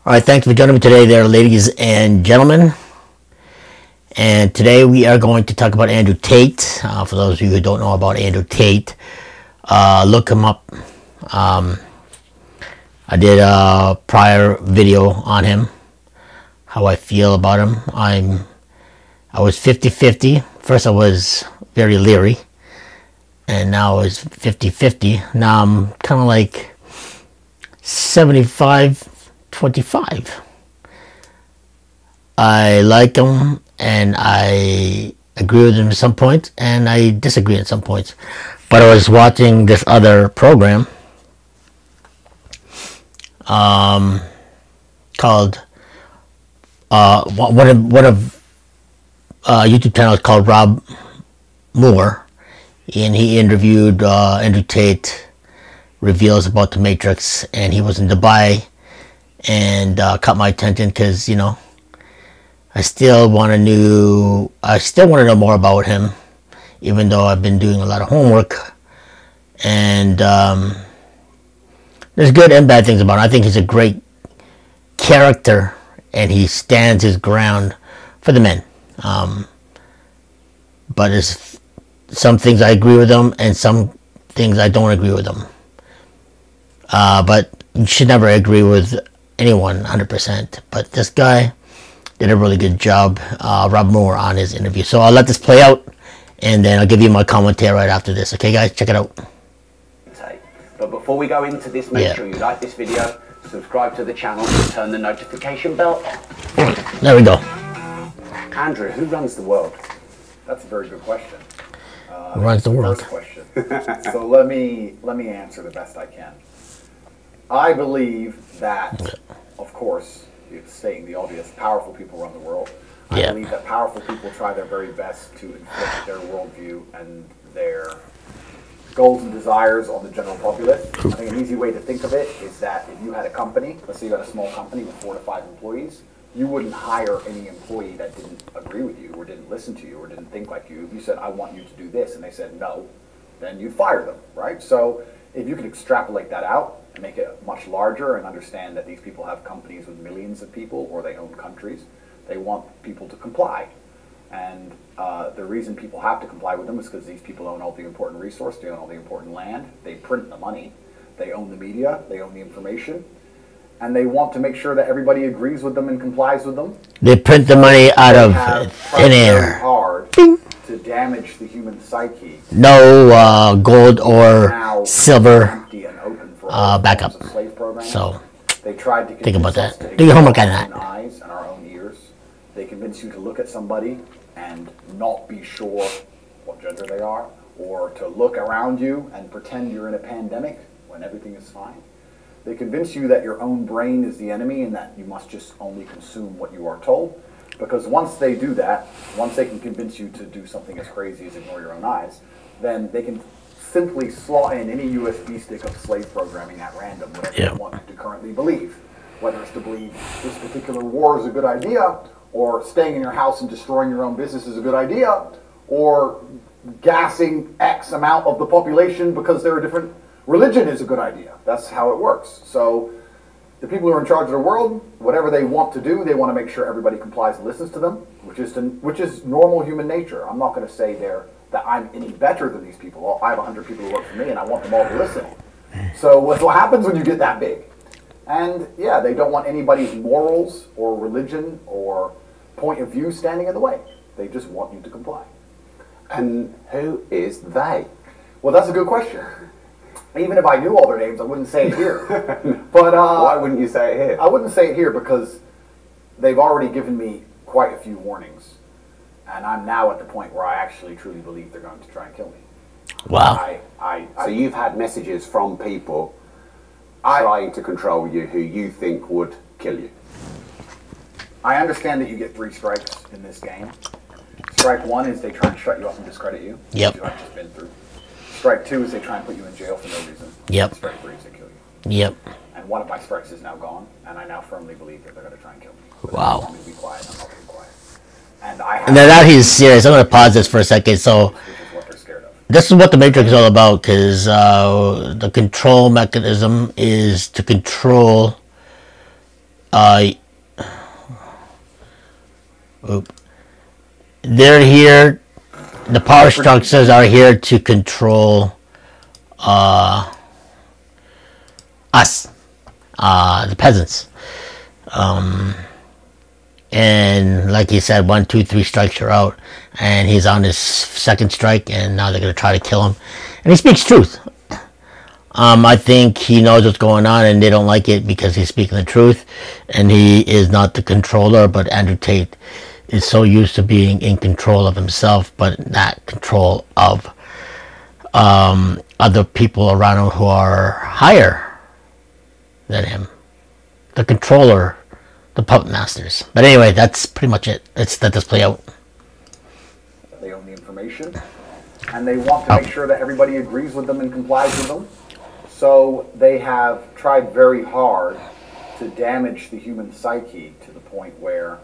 Alright, thanks for joining me today there, ladies and gentlemen. And today we are going to talk about Andrew Tate. For those of you who don't know about Andrew Tate, look him up. I did a prior video on him, how I feel about him. I was 50-50. First I was very leery, and now it's 50-50. Now I'm kind of like 75-25. I like him, and I agree with him at some points, and I disagree at some points. But I was watching this other program called one of YouTube channels called Rob Moore, and he interviewed Andrew Tate. Reveals about the Matrix, and he was in Dubai, and caught my attention because, you know, I still want to know more about him, even though I've been doing a lot of homework. And there's good and bad things about him. I think he's a great character, and he stands his ground for the men. But there's some things I agree with him, and some things I don't agree with him. But you should never agree with anyone 100%. But this guy did a really good job, Rob Moore, on his interview. So I'll let this play out, and then I'll give you my commentary right after this. Okay, guys, check it out. But before we go into this, make sure you like this video, subscribe to the channel, and turn the notification bell on. There we go. Andrew, who runs the world? That's a very good question. Who runs the world? First question. So let me answer the best I can. I believe that, of course, it's stating the obvious, powerful people run the world. I believe that powerful people try their very best to inflict their worldview and their goals and desires on the general populace. I think an easy way to think of it is that if you had a company, let's say you had a small company with 4 to 5 employees, you wouldn't hire any employee that didn't agree with you or didn't listen to you or didn't think like you. If you said, I want you to do this, and they said no, then you'd fire them, right? So if you could extrapolate that out and make it much larger and understand that these people have companies with millions of people or they own countries, they want people to comply. And the reason people have to comply with them is because these people own all the important resource, they own all the important land, they print the money, they own the media, they own the information, and they want to make sure that everybody agrees with them and complies with them. They print the money out of thin air. Hard to damage the human psyche. No gold or silver backup. So they tried to think about that. Do your homework on that. Eyes and our own ears. They convince you to look at somebody and not be sure what gender they are, or to look around you and pretend you're in a pandemic when everything is fine. They convince you that your own brain is the enemy and that you must just only consume what you are told. Because once they do that, once they can convince you to do something as crazy as ignore your own eyes, then they can simply slot in any USB stick of slave programming at random, whatever you want to currently believe. Whether it's to believe this particular war is a good idea, or staying in your house and destroying your own business is a good idea, or gassing X amount of the population because they're a different religion is a good idea. That's how it works. So the people who are in charge of the world, whatever they want to do, they want to make sure everybody complies and listens to them, which is normal human nature. I'm not going to say that I'm any better than these people. I have 100 people who work for me, and I want them all to listen. So what happens when you get that big? And yeah, they don't want anybody's morals or religion or point of view standing in the way. They just want you to comply. And who is they? Well, that's a good question. Even if I knew all their names, I wouldn't say it here. But why wouldn't you say it here? I wouldn't say it here because they've already given me quite a few warnings. And I'm now at the point where I actually truly believe they're going to try and kill me. Wow. So you've had messages from people trying to control you who you think would kill you? I understand that you get 3 strikes in this game. Strike 1 is they try and shut you up and discredit you. Yep. Which I've just been through. Strike 2 is they try and put you in jail for no reason. Yep. Strike 3 is they kill you. Yep. And one of my strikes is now gone, and I now firmly believe that they're going to try and kill me. But wow. They want me to be quiet, I'm not being quiet. And now he's serious. I'm going to pause this for a second. So this is what the Matrix is all about, because the control mechanism is to control they're here. The power structures are here to control us, the peasants. And like he said, 1, 2, 3 strikes you're out, and he's on his 2nd strike, and now they're going to try to kill him. And he speaks truth. I think he knows what's going on, and they don't like it because he's speaking the truth, and he is not the controller. But Andrew Tate is so used to being in control of himself, but not control of other people around him who are higher than him. The controller, the puppet masters. But anyway, that's pretty much it. Let's let this play out. They own the information, and they want to make sure that everybody agrees with them and complies with them. So they have tried very hard to damage the human psyche to the point where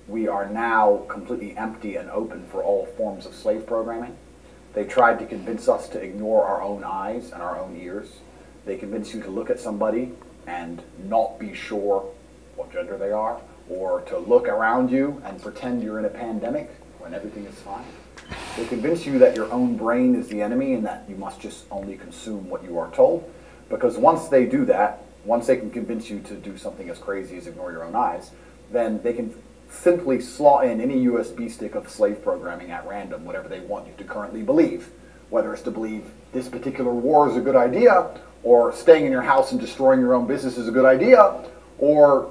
we are now completely empty and open for all forms of slave programming. They tried to convince us to ignore our own eyes and our own ears. They convince you to look at somebody and not be sure what gender they are, or to look around you and pretend you're in a pandemic when everything is fine. They convince you that your own brain is the enemy and that you must just only consume what you are told. Because once they do that, once they can convince you to do something as crazy as ignore your own eyes, then they can simply slot in any USB stick of slave programming at random, whatever they want you to currently believe. Whether it's to believe this particular war is a good idea, or staying in your house and destroying your own business is a good idea, or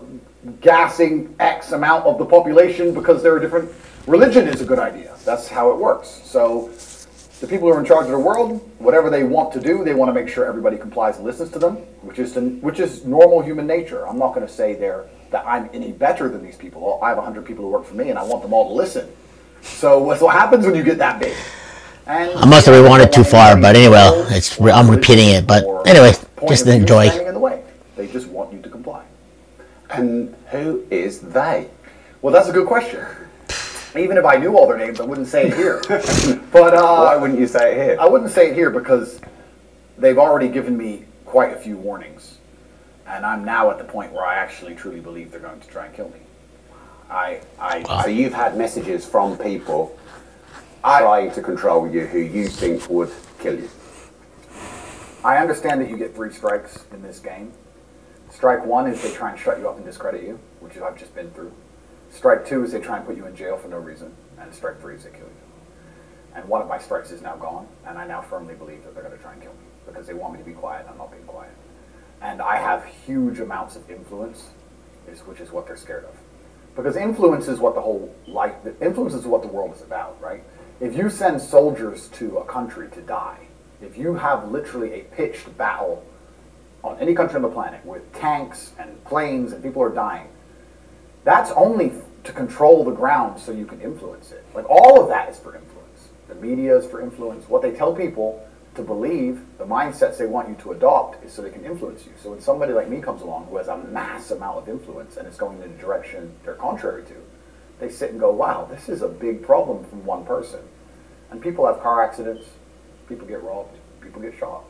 gassing X amount of the population because they're a different religion is a good idea. That's how it works. So the people who are in charge of the world, whatever they want to do, they want to make sure everybody complies and listens to them, which is normal human nature. I'm not going to say that I'm any better than these people. I have 100 people who work for me, and I want them all to listen. So what's what happens when you get that big? And I must have rewound it too far, but anyway, I'm repeating it. But anyway, just enjoy. In the way. They just want you to comply. And who is they? Well, that's a good question. Even if I knew all their names, I wouldn't say it here. But why wouldn't you say it here? I wouldn't say it here because they've already given me quite a few warnings. And I'm now at the point where I actually truly believe they're going to try and kill me. So you've had messages from people trying to control you who you think would kill you. I understand that you get 3 strikes in this game. Strike 1 is they try and shut you up and discredit you, which I've just been through. Strike 2 is they try and put you in jail for no reason, and strike 3 is they kill you. And one of my strikes is now gone, and I now firmly believe that they're going to try and kill me because they want me to be quiet, and I'm not being quiet. And I have huge amounts of influence, which is what they're scared of. Because influence is what influence is what the world is about, right? If you send soldiers to a country to die, if you have literally a pitched battle on any country on the planet with tanks and planes and people are dying, that's only to control the ground so you can influence it. Like, all of that is for influence. The media is for influence. What they tell people to believe, the mindsets they want you to adopt, is so they can influence you. So when somebody like me comes along who has a mass amount of influence and is going in a direction they're contrary to, they sit and go, wow, this is a big problem from one person. And people have car accidents, people get robbed, people get shot.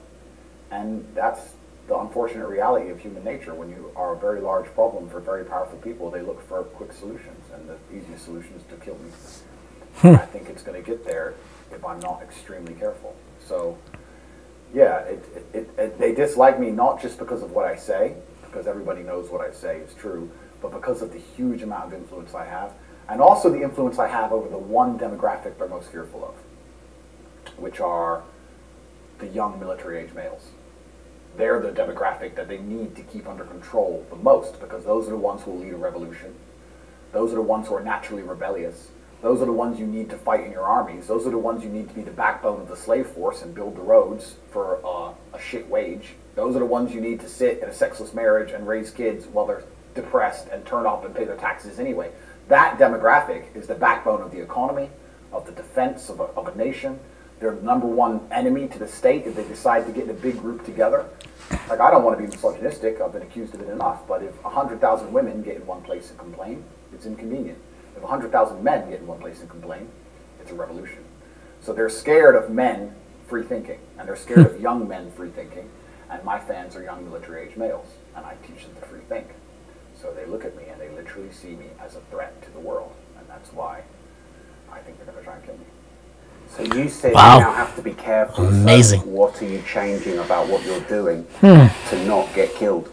And that's the unfortunate reality of human nature. When you are a very large problem for very powerful people, they look for quick solutions, and the easiest solution is to kill me. I think it's going to get there if I'm not extremely careful. So, yeah, they dislike me not just because of what I say, because everybody knows what I say is true, but because of the huge amount of influence I have, and also the influence I have over the one demographic they're most fearful of, which are the young military-age males. They're the demographic that they need to keep under control the most, because those are the ones who will lead a revolution. Those are the ones who are naturally rebellious. Those are the ones you need to fight in your armies. Those are the ones you need to be the backbone of the slave force and build the roads for a shit wage. Those are the ones you need to sit in a sexless marriage and raise kids while they're depressed and turn up and pay their taxes anyway. That demographic is the backbone of the economy, of the defense of a nation. They're the #1 enemy to the state if they decide to get in a big group together. Like, I don't want to be misogynistic, I've been accused of it enough, but if 100,000 women get in one place and complain, it's inconvenient. If 100,000 men get in one place and complain, it's a revolution. So they're scared of men free thinking, and they're scared of young men free thinking, and my fans are young military-age males, and I teach them to free think. So they look at me and they literally see me as a threat to the world. And that's why I think they're going to try and kill me. So you said you Wow. now have to be careful. Amazing. So what are you changing about what you're doing to not get killed?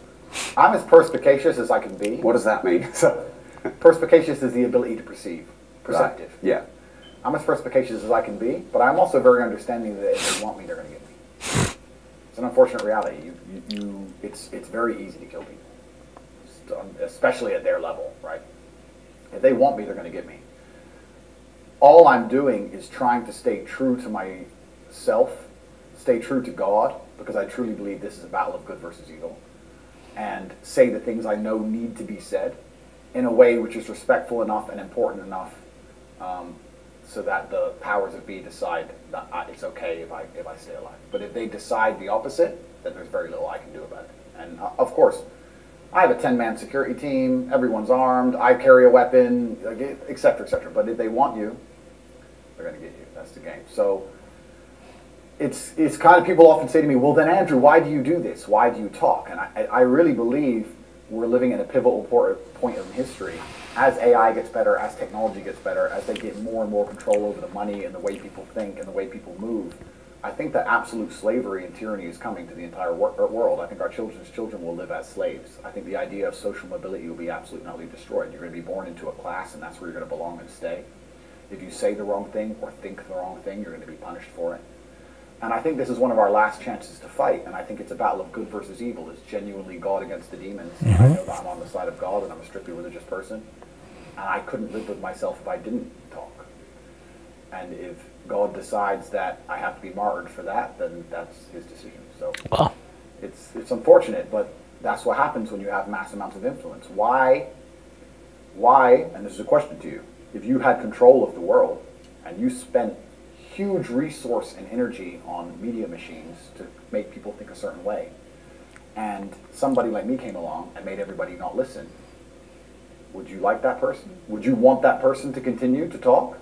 I'm as perspicacious as I can be. What does that mean? So, perspicacious is the ability to perceive. Perceptive. Right. Yeah. I'm as perspicacious as I can be, but I'm also very understanding that if they want me, they're going to get me. It's an unfortunate reality. It's very easy to kill people, especially at their level, right? If they want me, they're going to get me. All I'm doing is trying to stay true to myself, stay true to God, because I truly believe this is a battle of good versus evil, and say the things I know need to be said in a way which is respectful enough and important enough so that the powers that be decide that it's okay if I stay alive. But if they decide the opposite, then there's very little I can do about it. And of course, I have a 10-man security team, everyone's armed, I carry a weapon, etc., etc. But if they want you, they're going to get you. That's the game. So it's kind of, people often say to me, well then Andrew, why do you do this? Why do you talk? And I really believe we're living in a pivotal point in history. As AI gets better, as technology gets better, as they get more and more control over the money and the way people think and the way people move, I think that absolute slavery and tyranny is coming to the entire world. I think our children's children will live as slaves. I think the idea of social mobility will be absolutely and utterly destroyed. You're going to be born into a class, and that's where you're going to belong and stay. If you say the wrong thing or think the wrong thing, you're going to be punished for it. And I think this is one of our last chances to fight, and I think it's a battle of good versus evil. It's genuinely God against the demons. I know that I'm on the side of God, and I'm a strictly religious person, and I couldn't live with myself if I didn't talk. And if God decides that I have to be martyred for that, then that's his decision. So Wow. it's unfortunate, but that's what happens when you have mass amounts of influence. Why, and this is a question to you, if you had control of the world and you spent huge resource and energy on media machines to make people think a certain way, and somebody like me came along and made everybody not listen, would you like that person? Would you want that person to continue to talk?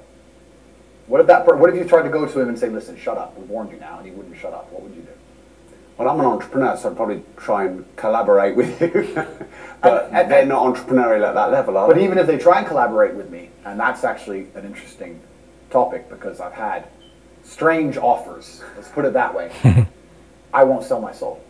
What if you tried to go to him and say, listen, shut up, we warned you now, and he wouldn't shut up? What would you do? Well, I'm an entrepreneur, so I'd probably try and collaborate with you. But they're not entrepreneurial at that level, are they? But even if they try and collaborate with me, and that's actually an interesting topic because I've had strange offers, let's put it that way, I won't sell my soul.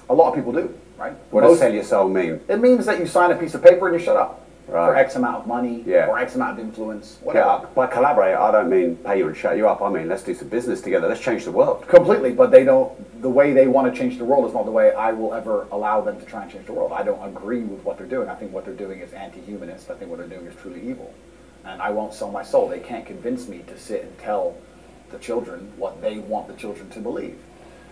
A lot of people do, right? What does sell your soul mean? It means that you sign a piece of paper and you shut up. Right. For X amount of money, or X amount of influence, whatever. Yeah, by collaborate, I don't mean pay you and shut you up. I mean, let's do some business together. Let's change the world. Completely, but they don't, the way they want to change the world is not the way I will ever allow them to try and change the world. I don't agree with what they're doing. I think what they're doing is anti-humanist. I think what they're doing is truly evil. And I won't sell my soul. They can't convince me to sit and tell the children what they want the children to believe.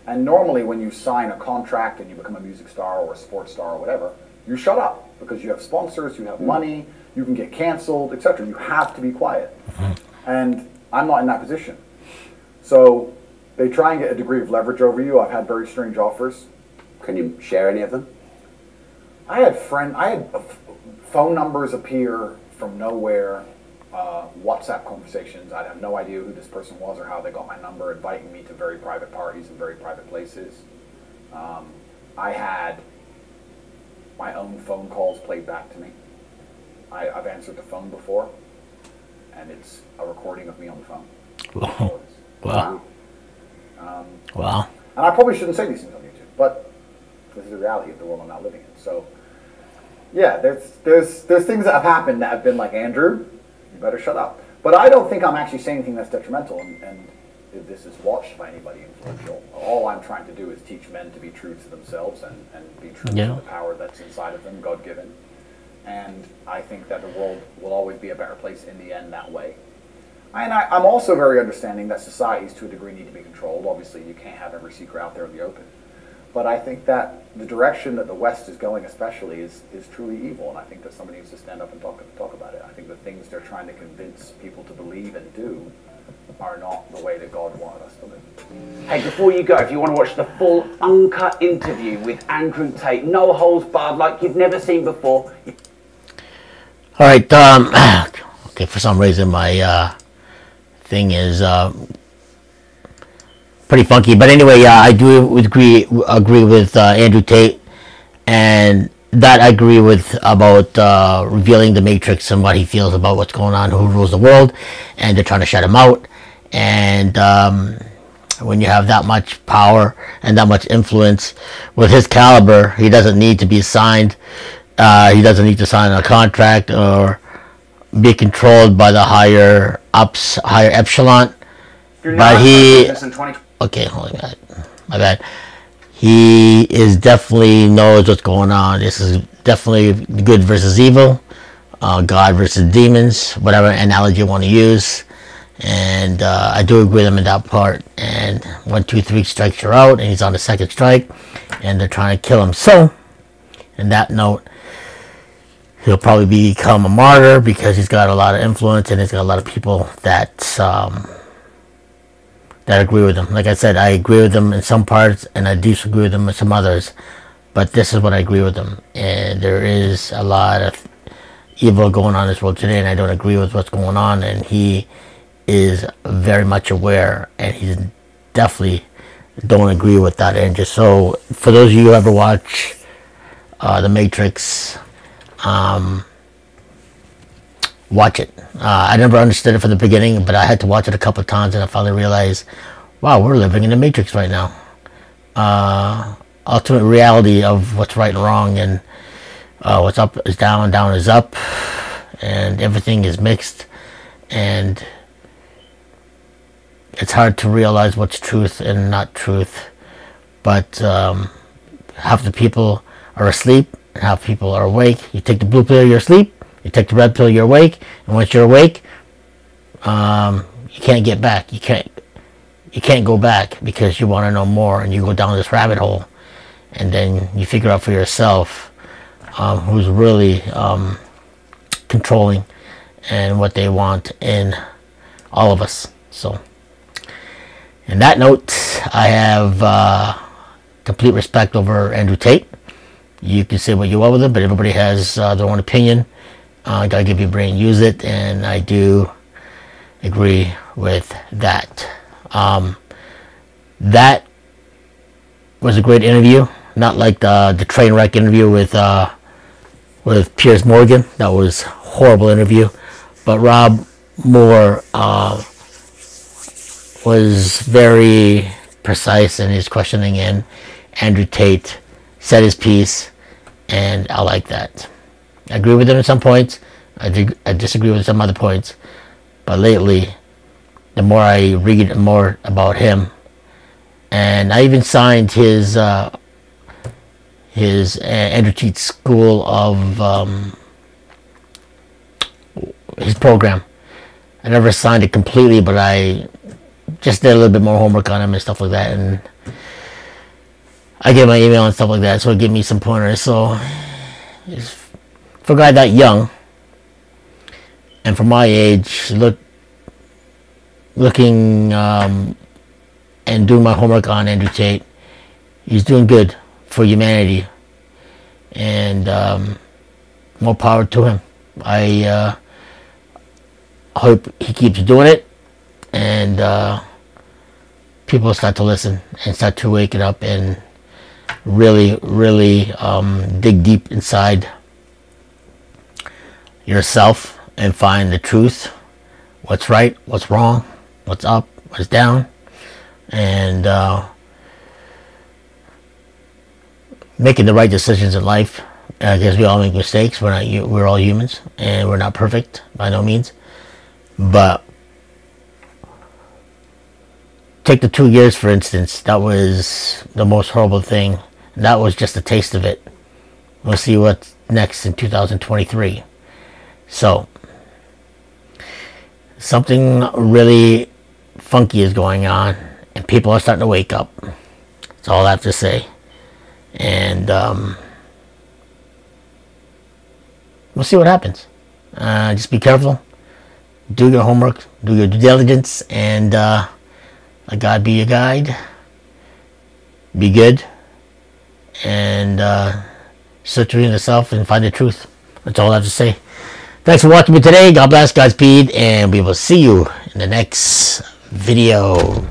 And normally when you sign a contract and you become a music star or a sports star or whatever, you shut up because you have sponsors, you have money, you can get canceled, etc. You have to be quiet. And I'm not in that position. So they try and get a degree of leverage over you. I've had very strange offers. Can you share any of them? I had phone numbers appear from nowhere, WhatsApp conversations. I'd have no idea who this person was or how they got my number, inviting me to very private parties and very private places. I had my own phone calls played back to me. I've answered the phone before, and it's a recording of me on the phone. Wow. Wow. Wow. And I probably shouldn't say these things on YouTube, but this is the reality of the world I'm not living in. So, yeah, there's things that have happened that have been like, Andrew, you better shut up. But I don't think I'm actually saying anything that's detrimental, and if this is watched by anybody influential, all I'm trying to do is teach men to be true to themselves and be true to the power that's inside of them, God-given. And I think that the world will always be a better place in the end that way. And I'm also very understanding that societies to a degree need to be controlled. Obviously, you can't have every secret out there in the open. But I think that the direction that the West is going especially is truly evil, and I think that somebody needs to stand up and talk about it. I think the things they're trying to convince people to believe and do are not the way that God wanted us to live. Hey, before you go, if you want to watch the full uncut interview with Andrew Tate, no holds barred, like you've never seen before. All right. Okay. For some reason, my thing is pretty funky. But anyway, I do agree with Andrew Tate, and that I agree with about revealing the Matrix and what he feels about what's going on, who rules the world, and they're trying to shut him out. And when you have that much power and that much influence with his caliber, he doesn't need to be signed. He doesn't need to sign a contract or be controlled by the higher echelon. But he, okay, hold on, my bad. He is definitely knows what's going on. This is definitely good versus evil, God versus demons, whatever analogy you want to use. And I do agree with him in that part. And 1, 2, 3 strikes you're out, and he's on the second strike, and they're trying to kill him. So, in that note, he'll probably become a martyr because he's got a lot of influence and he's got a lot of people that agree with him. Like I said, I agree with him in some parts and I disagree with him in some others. But this is what I agree with him. And there is a lot of evil going on in this world today, and I don't agree with what's going on. And he is very much aware, and he's definitely don't agree with that. And just so, for those of you who ever watch The Matrix, watch it. I never understood it from the beginning, but I had to watch it a couple of times, and I finally realized, wow, we're living in the Matrix right now. Ultimate reality of what's right and wrong, and what's up is down, down is up, and everything is mixed, and it's hard to realize what's truth and not truth. But half the people are asleep, and half people are awake. You take the blue pill, you're asleep. You take the red pill, you're awake. And once you're awake, you can't get back. You can't go back because you want to know more, and you go down this rabbit hole, and then you figure out for yourself who's really controlling and what they want in all of us. So, in that note, I have complete respect over Andrew Tate. You can say what you want with him, but everybody has their own opinion. Gotta give your brain, use it, and I do agree with that. That was a great interview, not like the train wreck interview with Piers Morgan. That was a horrible interview, but Rob Moore was very precise in his questioning, and Andrew Tate said his piece, and I like that. I agree with him at some points. I disagree with some other points. But lately, the more I read more about him, and I even signed his Andrew Tate school of his program. I never signed it completely, but I just did a little bit more homework on him and stuff like that. And I get my email and stuff like that, so it gave me some pointers. So, for a guy that young, and for my age, looking and doing my homework on Andrew Tate, he's doing good for humanity, and more power to him. I hope he keeps doing it, and people start to listen and start to wake it up and really dig deep inside yourself and find the truth, what's right, what's wrong, what's up, what's down, and making the right decisions in life. Because we all make mistakes. We're all humans, and we're not perfect by no means. But take the 2 years, for instance. That was the most horrible thing. That was just a taste of it. We'll see what's next in 2023. So, something really funky is going on, and people are starting to wake up. That's all I have to say. And we'll see what happens. Just be careful. Do your homework. Do your due diligence. And let God be your guide. Be good. And search within yourself and find the truth. That's all I have to say. Thanks for watching me today. God bless, Godspeed, and we will see you in the next video.